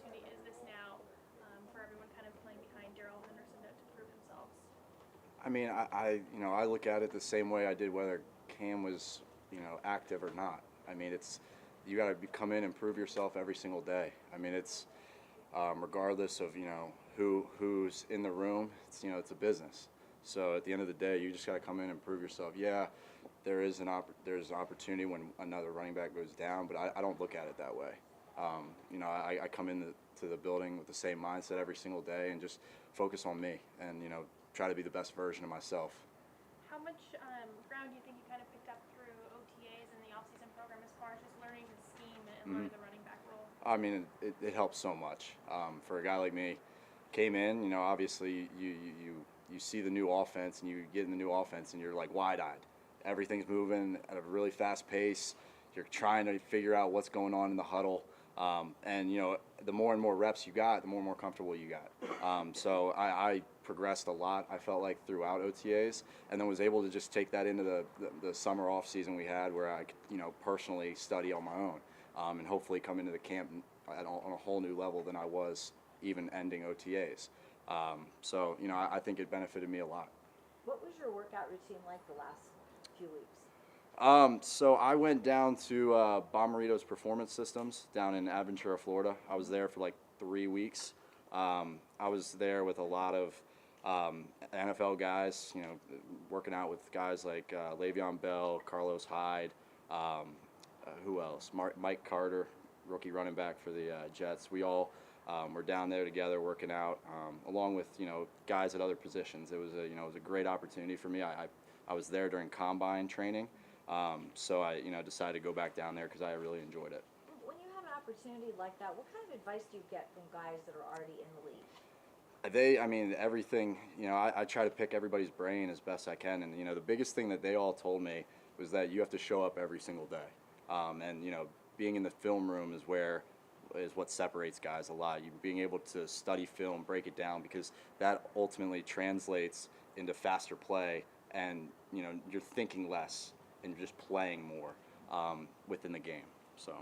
opportunity is this now for everyone kind of playing behind Daryl Henderson to prove themselves? I mean, I look at it the same way I did whether Cam was, active or not. I mean, you got to come in and prove yourself every single day. I mean, it's regardless of who's in the room. It's a business. So at the end of the day, you just got to come in and prove yourself. Yeah, there's an opportunity when another running back goes down, but I don't look at it that way. I come into the building with the same mindset every single day and just focus on me and try to be the best version of myself. How much ground do you think you kind of picked up through OTAs and the off-season program as far as just learning the scheme and learning the running back role? I mean, it helps so much. For a guy like me, came in, obviously you see the new offense and you get in the new offense and you're like wide-eyed. Everything's moving at a really fast pace. You're trying to figure out what's going on in the huddle. And the more and more reps you got, the more and more comfortable you got. So I progressed a lot, I felt like, throughout OTAs, and then was able to just take that into the summer off season we had where I could, personally study on my own, and hopefully come into the camp on a whole new level than I was even ending OTAs. So I think it benefited me a lot. What was your workout routine like the last few weeks? So I went down to Bommarito's Performance Systems down in Aventura, Florida. I was there for like 3 weeks. I was there with a lot of NFL guys, working out with guys like Le'Veon Bell, Carlos Hyde, who else? Mike Carter, rookie running back for the Jets. We all were down there together working out, along with guys at other positions. It was a great opportunity for me. I was there during combine training. So I, decided to go back down there because I really enjoyed it. When you have an opportunity like that, what kind of advice do you get from guys that are already in the league? Everything, I try to pick everybody's brain as best I can. And, the biggest thing that they all told me was that you have to show up every single day. And, being in the film room is what separates guys a lot. You being able to study film, break it down, because that ultimately translates into faster play and, you're thinking less and just playing more within the game. So.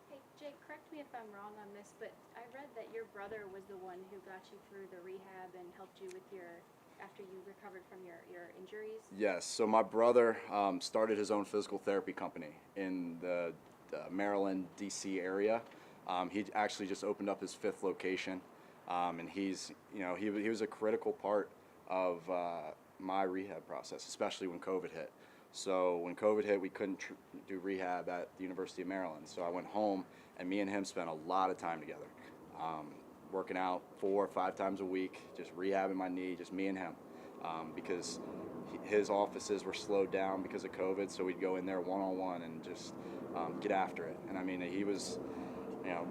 Hey, Jake, correct me if I'm wrong on this, but I read that your brother was the one who got you through the rehab and helped you with after you recovered from your injuries? Yes. So my brother started his own physical therapy company in the Maryland, D.C. area. He actually just opened up his 5th location, and he was a critical part of my rehab process, especially when COVID hit. So when COVID hit, we couldn't do rehab at the University of Maryland. So I went home, and me and him spent a lot of time together, working out 4 or 5 times a week, just rehabbing my knee, just me and him, because his offices were slowed down because of COVID. So we'd go in there one-on-one and just get after it. And he was,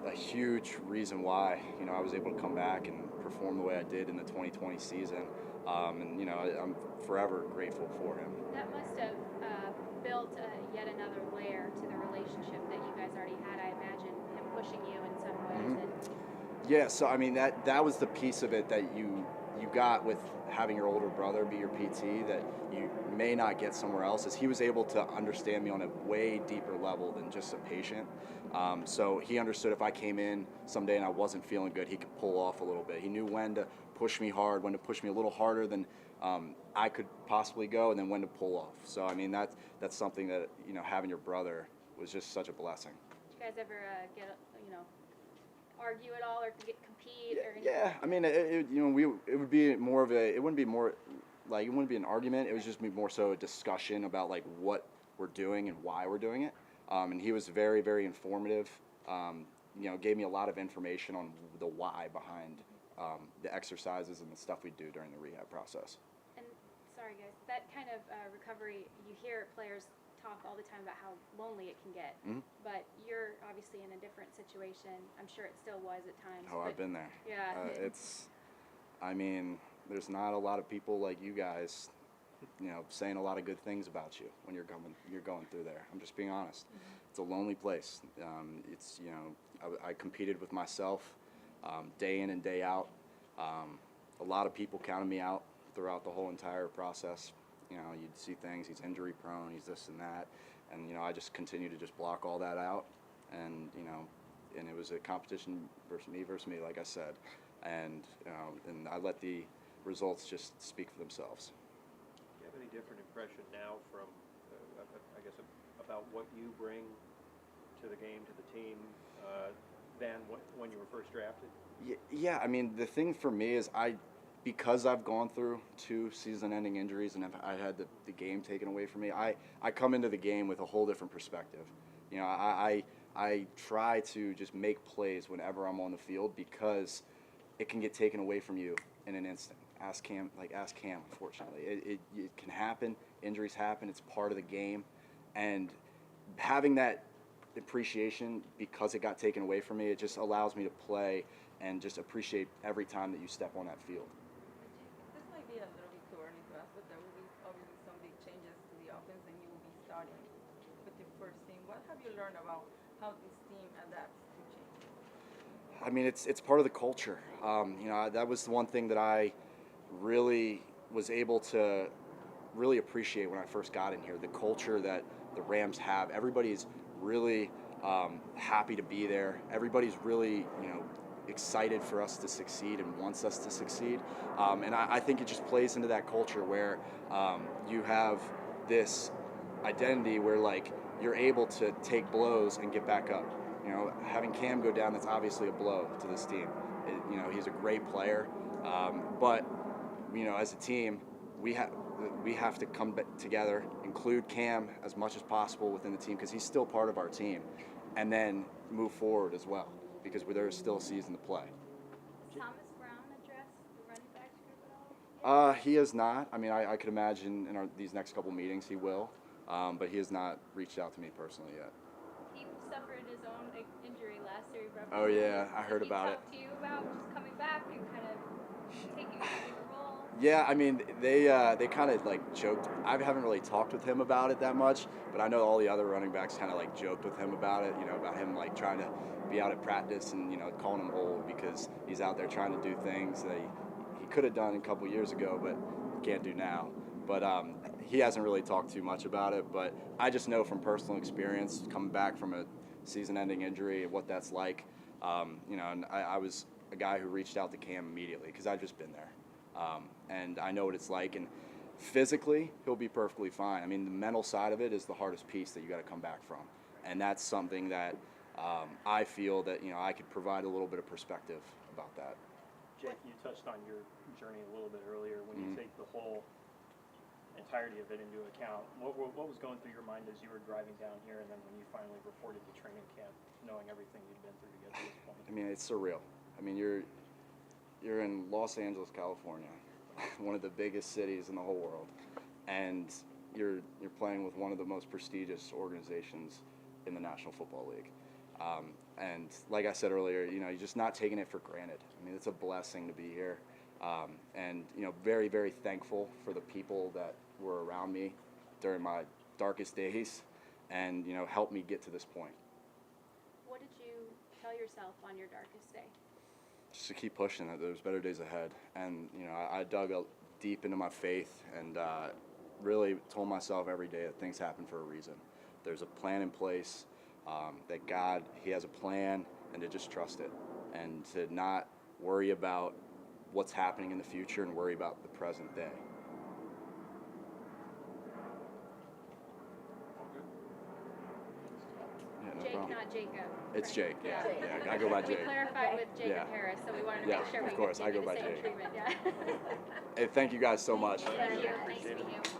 a huge reason why, I was able to come back and perform the way I did in the 2020 season. And I'm forever grateful for him. That must have built yet another layer to the relationship that you guys already had. I imagine him pushing you in some ways. Mm-hmm. Yeah, so that was the piece of it that you got with having your older brother be your PT that you may not get somewhere else, is he was able to understand me on a way deeper level than just a patient. So he understood if I came in someday and I wasn't feeling good, he could pull off a little bit. He knew when to push me hard, when to push me a little harder than I could possibly go, and then when to pull off. So that's something that having your brother was just such a blessing. Did you guys ever get argue at all or compete or anything? Yeah, it would be more of it wouldn't be an argument. It was just more so a discussion about like what we're doing and why we're doing it. And he was very, very informative. Gave me a lot of information on the why behind the exercises and the stuff we do during the rehab process. And sorry guys, that kind of recovery, you hear players talk all the time about how lonely it can get. Mm-hmm. But you're obviously in a different situation. I'm sure it still was at times. Oh, I've been there. Yeah. There's not a lot of people like you guys, saying a lot of good things about you when you're going through there. I'm just being honest. Mm-hmm. It's a lonely place. I competed with myself day in and day out. A lot of people counted me out throughout the whole entire process. You'd see things, he's injury prone, he's this and that. And, I just continue to just block all that out. And, and it was a competition versus me, like I said, and I let the results just speak for themselves. Do you have any different impression now from, I guess, about what you bring to the game, to the team, than when you were first drafted? Yeah, I mean, the thing for me is because I've gone through 2 season-ending injuries and I had the game taken away from me, I come into the game with a whole different perspective. You know, I try to just make plays whenever I'm on the field because it can get taken away from you in an instant. Ask Cam, unfortunately. It can happen. Injuries happen. It's part of the game. And having that appreciation because it got taken away from me, it just allows me to play and just appreciate every time that you step on that field. This might be a little bit too early to ask, but there will be obviously some big changes to the offense, and you will be starting with the first team. What have you learned about how this team adapts to change? I mean, it's part of the culture. You know, that was the one thing that I really was able to really appreciate when I first got in here. The culture that the Rams have. Everybody's really happy to be there. Everybody's really, excited for us to succeed and wants us to succeed. And I think it just plays into that culture where you have this identity where, like, you're able to take blows and get back up. You know, having Cam go down, that's obviously a blow to this team. He's a great player, but as a team, we have to come together, include Cam as much as possible within the team because he's still part of our team, and then move forward as well because there is still a season to play. Has Thomas Brown addressed the running backs group at all? He has not. I mean, I could imagine in these next couple meetings he will, but he has not reached out to me personally yet. He suffered his own injury last year. Oh yeah, I heard about it. Did he talk to you about just coming back and kind of taking over the role? Yeah, I mean, they kind of like joked. I haven't really talked with him about it that much, but I know all the other running backs kind of like joked with him about it. About him like trying to be out at practice and calling him old because he's out there trying to do things that he could have done a couple years ago, but can't do now. But he hasn't really talked too much about it. But I just know from personal experience coming back from a season-ending injury and what that's like. And I was a guy who reached out to Cam immediately because I've just been there. And I know what it's like, and physically he'll be perfectly fine. I mean, the mental side of it is the hardest piece that you got to come back from, and that's something that I feel that I could provide a little bit of perspective about that. Jake, you touched on your journey a little bit earlier. When you take the whole entirety of it into account, what was going through your mind as you were driving down here, and then when you finally reported to training camp, knowing everything you'd been through to get to this point? I mean, it's surreal. I mean, you're in Los Angeles, California, one of the biggest cities in the whole world, and you're playing with one of the most prestigious organizations in the National Football League. And like I said earlier, you're just not taking it for granted. I mean, it's a blessing to be here, and very, very thankful for the people that were around me during my darkest days, and helped me get to this point. What did you tell yourself on your darkest day? Just to keep pushing, that there's better days ahead. And I dug deep into my faith and really told myself every day that things happen for a reason. There's a plan in place, that God, He has a plan, and to just trust it and to not worry about what's happening in the future and worry about the present day. Yeah, no Jake, problem. not Jacob. It's right? Jake, yeah. I go by We Jake. clarified with Jacob Yeah. Harris, so we wanted to Yeah, make sure of we course, I give go you by the same Jake. treatment. Yeah. Hey, thank you guys so much. Thank you. Nice to meet you.